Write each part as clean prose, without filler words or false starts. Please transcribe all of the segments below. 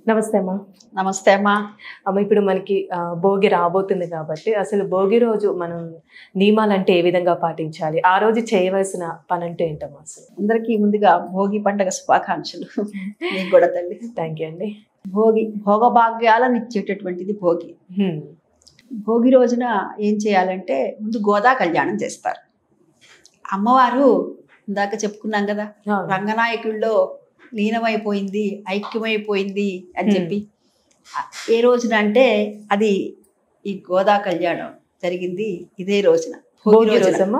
నమస్తే అమ్మా. నమస్తే అమ్మా. అమ్మ, ఇప్పుడు మనకి భోగి రాబోతుంది కాబట్టి అసలు భోగి రోజు మనం నియమాలంటే ఏ విధంగా పాటించాలి, ఆ రోజు చేయవలసిన పని అంటే ఏంటమ్మా? అసలు అందరికీ ముందుగా భోగి పండుగ శుభాకాంక్షలు. మీకు కూడా తల్లి. థ్యాంక్ యూ అండి. భోగి భోగభాగ్యాలను ఇచ్చేటటువంటిది భోగి. భోగి రోజున ఏం చేయాలంటే ముందు గోదా కళ్యాణం చేస్తారు. అమ్మవారు ఇందాక చెప్పుకున్నాం కదా, రంగనాయకుల్లో లీనమైపోయింది, ఐక్యమైపోయింది అని చెప్పి. ఏ రోజున అంటే అది ఈ గోదా కళ్యాణం జరిగింది ఇదే రోజున,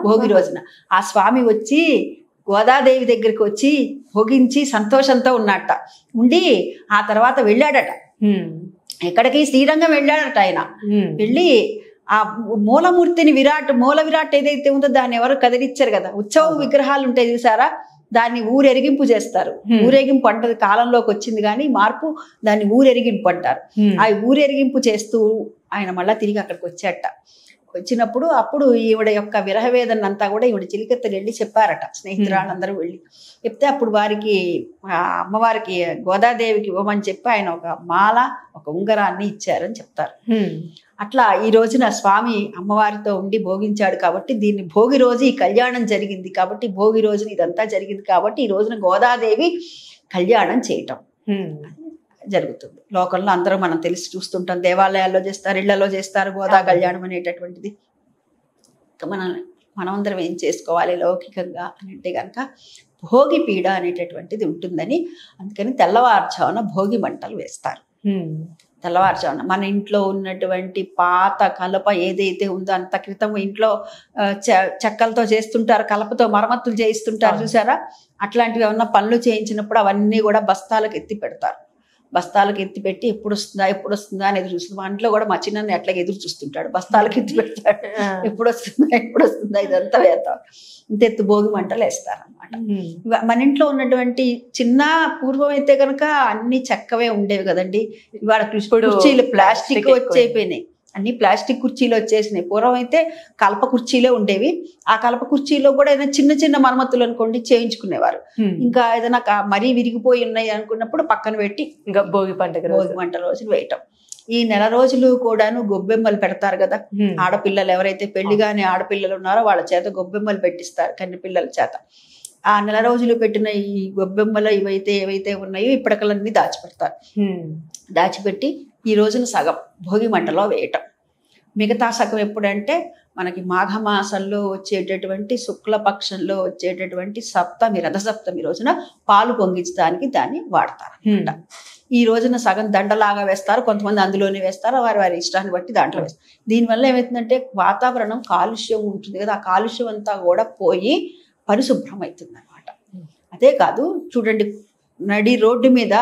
భోగి రోజున. ఆ స్వామి వచ్చి గోదాదేవి దగ్గరికి వచ్చి భోగించి సంతోషంతో ఉన్నట్ట ఉండి ఆ తర్వాత వెళ్ళాడట. ఎక్కడికి? శ్రీరంగం వెళ్ళాడట ఆయన. వెళ్ళి ఆ మూలమూర్తిని మూల విరాట్ ఏదైతే ఉందో దాన్ని ఎవరు కదిలిచ్చారు కదా, ఉత్సవ విగ్రహాలు ఉంటాయి చూసారా, దాన్ని ఊరెరిగింపు చేస్తారు. ఊరేగింపు అంటది కాలంలోకి వచ్చింది కానీ మార్పు, దాన్ని ఊరెరిగింపు అంటారు. ఆ ఊరెరిగింపు చేస్తూ ఆయన మళ్ళా తిరిగి అక్కడికి వచ్చాట. వచ్చినప్పుడు అప్పుడు ఈవిడ యొక్క విరహవేదన అంతా కూడా ఈవిడ చిలికెత్తలు వెళ్ళి చెప్పారట. స్నేహితురాళ్ళందరూ వెళ్ళి చెప్తే అప్పుడు వారికి అమ్మవారికి గోదాదేవికి ఇవ్వమని చెప్పి ఆయన ఒక మాల, ఒక ఉంగరాన్ని ఇచ్చారని చెప్తారు. అట్లా ఈ రోజున స్వామి అమ్మవారితో ఉండి భోగించాడు కాబట్టి దీన్ని భోగి రోజు ఈ కళ్యాణం జరిగింది కాబట్టి, భోగి రోజున ఇదంతా జరిగింది కాబట్టి ఈ రోజున గోదాదేవి కళ్యాణం చేయటం జరుగుతుంది. లోకంలో అందరూ మనం తెలిసి చూస్తుంటాం, దేవాలయాల్లో చేస్తారు, ఇళ్లలో చేస్తారు గోదా కళ్యాణం అనేటటువంటిది. మనమందరం ఏం చేసుకోవాలి లౌకికంగా అంటే కనుక భోగి పీడ అనేటటువంటిది ఉంటుందని, అందుకని తెల్లవారుజామున భోగి మంటలు వేస్తారు. తెల్లవారుజామున మన ఇంట్లో ఉన్నటువంటి పాత కలప ఏదైతే ఉందో, అంత క్రితం ఇంట్లో చెక్కలతో చేస్తుంటారు, కలపతో మరమ్మతులు చేయిస్తుంటారు చూసారా, అట్లాంటివి ఏమన్నా పనులు చేయించినప్పుడు అవన్నీ కూడా బస్తాలకు ఎత్తి పెడతారు. బస్తాలకు ఎత్తి పెట్టి ఎప్పుడు వస్తుందా అని ఎదురు చూస్తుంది. మా ఇంట్లో కూడా మా చిన్న ఎట్లా ఎదురు చూస్తుంటాడు, బస్తాలకు ఎత్తి పెడతాడు, ఎప్పుడు వస్తుందా ఇదంతా వేస్తాం. ఇంత ఎత్తు భోగి మంటలు వేస్తారనమాట. మన ఇంట్లో ఉన్నటువంటి చిన్న పూర్వం అయితే కనుక అన్ని చెక్కవే ఉండేవి కదండి. ఇవాళ కుర్చీలు ప్లాస్టిక్ వచ్చేయిపోయినాయి, అన్ని ప్లాస్టిక్ కుర్చీలు వచ్చేసినాయి. పూర్వం అయితే కలప కుర్చీలే ఉండేవి. ఆ కలప కుర్చీలో కూడా ఏదైనా చిన్న చిన్న మరమ్మతులు అనుకోండి చేయించుకునేవారు. ఇంకా ఏదైనా మరీ విరిగిపోయి ఉన్నాయి అనుకున్నప్పుడు పక్కన పెట్టి ఇంకా భోగి మంట రోజులు వేయటం. ఈ నెల రోజులు కూడాను గొబ్బెమ్మలు పెడతారు కదా. ఆడపిల్లలు ఎవరైతే పెళ్లి కాని ఆడపిల్లలు ఉన్నారో వాళ్ళ చేత గొబ్బెమ్మలు పెట్టిస్తారు, కన్ని పిల్లల చేత. ఆ నెల రోజులు పెట్టిన ఈ గొబ్బెమ్మలు ఏవైతే ఉన్నాయో ఇప్పటికలన్నీ దాచిపెడతారు. దాచిపెట్టి ఈ రోజున సగం భోగి మంటలో వేయటం. మిగతా సగం ఎప్పుడంటే మనకి మాఘమాసంలో వచ్చేటటువంటి శుక్లపక్షంలో వచ్చేటటువంటి సప్తమి, రథసప్తమి రోజున పాలు పొంగించడానికి దాన్ని వాడతారు అనమాట. ఈ రోజున సగం దండలాగా వేస్తారు, కొంతమంది అందులోనే వేస్తారు, వారి ఇష్టాన్ని బట్టి దాంట్లో వేస్తారు. దీనివల్ల ఏమవుతుందంటే వాతావరణం కాలుష్యం ఉంటుంది కదా, ఆ కాలుష్యం అంతా కూడా పోయి పరిశుభ్రం అవుతుంది అనమాట. అదే కాదు చూడండి, నడి రోడ్డు మీద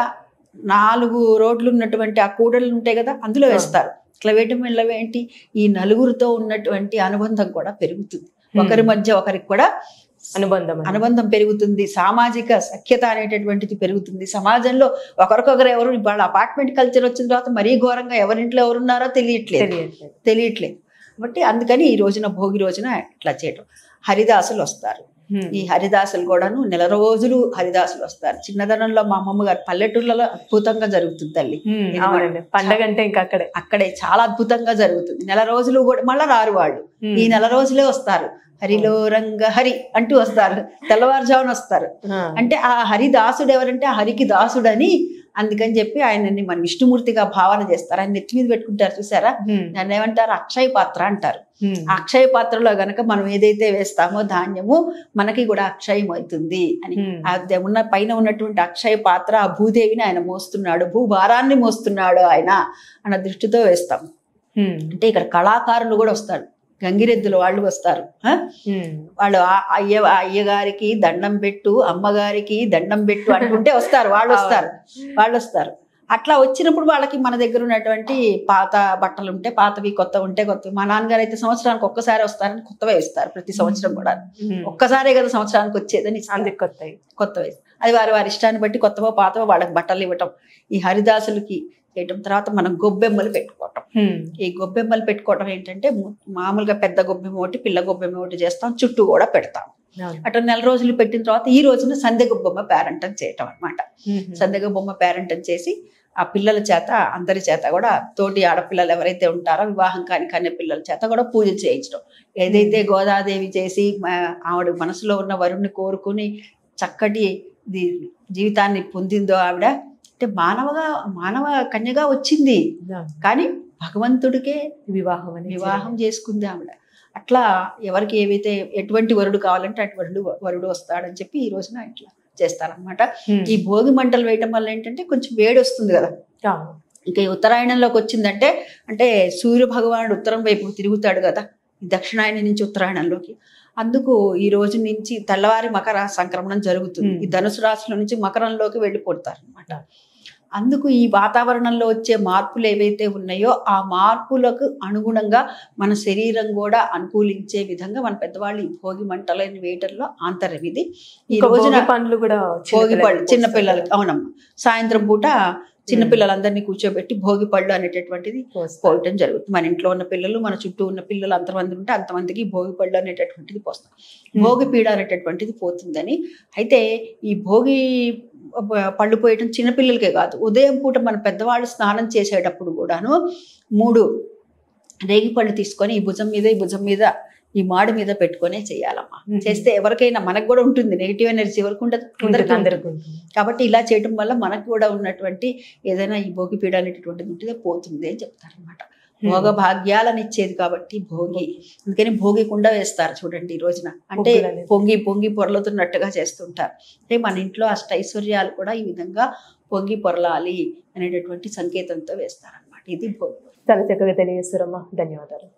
4 రోడ్లు ఉన్నటువంటి ఆ కూడళ్ళు ఉంటాయి కదా, అందులో వేస్తారు. ఇట్లా వేయటం వల్ల ఏంటి, ఈ నలుగురితో ఉన్నటువంటి అనుబంధం కూడా పెరుగుతుంది, ఒకరి మధ్య ఒకరికి కూడా అనుబంధం పెరుగుతుంది, సామాజిక సఖ్యత అనేటటువంటిది పెరుగుతుంది. సమాజంలో ఒకరికొకరు ఎవరు, వాళ్ళ అపార్ట్మెంట్ కల్చర్ వచ్చిన తర్వాత మరీ ఘోరంగా ఎవరింట్లో ఎవరున్నారో తెలియట్లేదు. కాబట్టి అందుకని ఈ రోజున భోగి రోజున ఇట్లా చేయటం. హరిదాసులు వస్తారు. ఈ హరిదాసులు కూడాను నెల రోజులు హరిదాసులు వస్తారు. చిన్నదనంలో మా అమ్మమ్మ గారు పల్లెటూర్లలో అద్భుతంగా జరుగుతుంది తల్లి పండగ అంటే ఇంకా అక్కడే చాలా అద్భుతంగా జరుగుతుంది. నెల రోజులు కూడా మళ్ళా రారు వాళ్ళు, ఈ నెల రోజులే వస్తారు. హరిలో రంగ హరి అంటూ వస్తారు, తెల్లవారుజామున వస్తారు. అంటే ఆ హరిదాసుడు ఎవరంటే ఆ హరికి దాసుడని, అందుకని చెప్పి ఆయనని మన విష్ణుమూర్తిగా భావన చేస్తారు. ఆయన నెత్తి మీద పెట్టుకుంటారు చూసారా, దాన్ని ఏమంటారు, అక్షయ పాత్ర అంటారు. అక్షయ పాత్రలో గనక మనం ఏదైతే వేస్తామో ధాన్యము మనకి కూడా అక్షయం అవుతుంది అని. పైన ఉన్నటువంటి అక్షయ పాత్ర ఆ భూదేవిని ఆయన మోస్తున్నాడు, భూభారాన్ని మోస్తున్నాడు ఆయన అన్న దృష్టితో వేస్తాం. అంటే ఇక్కడ కళాకారులు కూడా వస్తారు, గంగిరెద్దులు వాళ్ళు వస్తారు. వాళ్ళు అయ్యగారికి దండం పెట్టు, అమ్మగారికి దండం పెట్టు అంటుంటే వస్తారు, వాళ్ళు వస్తారు. అట్లా వచ్చినప్పుడు వాళ్ళకి మన దగ్గర ఉన్నటువంటి పాత బట్టలు ఉంటే పాతవి, కొత్త ఉంటే కొత్తవి. మా నాన్నగారు అయితే సంవత్సరానికి ఒక్కసారి వస్తారని కొత్తవే ఇస్తారు, ప్రతి సంవత్సరం కూడా. ఒక్కసారే కదా సంవత్సరానికి వచ్చేదని కొత్తవి. అది వారి ఇష్టాన్ని బట్టి కొత్తవో పాతవో వాళ్ళకి బట్టలు ఇవ్వటం. ఈ హరిదాసులకి చేయటం. తర్వాత మనం గొబ్బెమ్మలు పెట్టుకోవటం. ఈ గొబ్బెమ్మలు పెట్టుకోవటం ఏంటంటే మామూలుగా పెద్ద గొబ్బెమ్మ ఒకటి, పిల్ల గొబ్బెమ్మ ఒకటి చేస్తాం, చుట్టూ కూడా పెడతాం. అట్లా నెల రోజులు పెట్టిన తర్వాత ఈ రోజున సందెగ బొమ్మ పేరంటం చేయటం అనమాట. సందెగ బొమ్మ పేరంటం చేసి ఆ పిల్లల చేత అందరి చేత కూడా తోటి ఆడపిల్లలు ఎవరైతే ఉంటారో వివాహం కాని కన్య పిల్లల చేత కూడా పూజ చేయించడం. ఏదైతే గోదాదేవి చేసి ఆవిడ మనసులో ఉన్న వరుణ్ణి కోరుకుని చక్కటి జీవితాన్ని పొందిందో ఆవిడ, అంటే మానవ కన్యగా వచ్చింది కానీ భగవంతుడికే వివాహం చేసుకుంది ఆవిడ. అట్లా ఎవరికి ఏవైతే ఎటువంటి వరుడు కావాలంటే అటు వరుడు వస్తాడని చెప్పి ఈ రోజున ఇట్లా చేస్తారనమాట. ఈ భోగి మంటలు వేయటం వల్ల ఏంటంటే కొంచెం వేడి వస్తుంది కదా. ఇంకా ఈ ఉత్తరాయణంలోకి వచ్చిందంటే అంటే సూర్య భగవానుడు ఉత్తరం వైపు తిరుగుతాడు కదా, దక్షిణాయనం నుంచి ఉత్తరాయణంలోకి. అందుకు ఈ రోజు నుంచి తెల్లవారి మకర సంక్రమణం జరుగుతుంది. ఈ ధనుసు రాశిలో నుంచి మకరంలోకి వెళ్ళిపోతారు అనమాట. అందుకు ఈ వాతావరణంలో వచ్చే మార్పులు ఏవైతే ఉన్నాయో ఆ మార్పులకు అనుగుణంగా మన శరీరం కూడా అనుకూలించే విధంగా మన పెద్దవాళ్ళు ఈ భోగి మంటలని వేయటంలో ఆంతర్యం ఇది. ఈ రోజున పండ్లు కూడా భోగి పళ్ళు చిన్నపిల్లలకి, అవునమ్మా, సాయంత్రం పూట చిన్నపిల్లలందరినీ కూర్చోబెట్టి భోగి పళ్ళు అనేటటువంటిది పోయటం జరుగుతుంది. మన ఇంట్లో ఉన్న పిల్లలు, మన చుట్టూ ఉన్న పిల్లలు అంతమంది ఉంటే అంతమందికి భోగి పళ్ళు అనేటటువంటిది పోస్తాం. భోగి పీడ అనేటటువంటిది పోతుందని. అయితే ఈ భోగి పళ్ళు పోయటం చిన్నపిల్లలకే కాదు, ఉదయం పూట మన పెద్దవాళ్ళు స్నానం చేసేటప్పుడు కూడాను 3 రేగి పళ్ళు తీసుకొని ఈ భుజం మీద ఈ మాడు మీద పెట్టుకునే చేయాలమ్మా. చేస్తే ఎవరికైనా, మనకు కూడా ఉంటుంది నెగిటివ్ ఎనర్జీ, ఎవరికి ఉండదు. కాబట్టి ఇలా చేయటం వల్ల మనకు కూడా ఉన్నటువంటి ఏదైనా ఈ భోగి పీడ అనేటటువంటిది ఉంటుందే పోతుంది అని చెప్తారనమాట. భోగ భాగ్యాలను ఇచ్చేది కాబట్టి భోగి. అందుకని భోగి కుండ వేస్తారు చూడండి ఈ రోజున. అంటే పొంగి పొరలుతున్నట్టుగా చేస్తుంటారు. అంటే మన ఇంట్లో అష్టైశ్వర్యాలు కూడా ఈ విధంగా పొంగి పొరలాలి అనేటటువంటి సంకేతంతో వేస్తారనమాట. ఇది భోగి. చాలా చక్కగా తెలియజేస్తారమ్మా, ధన్యవాదాలు.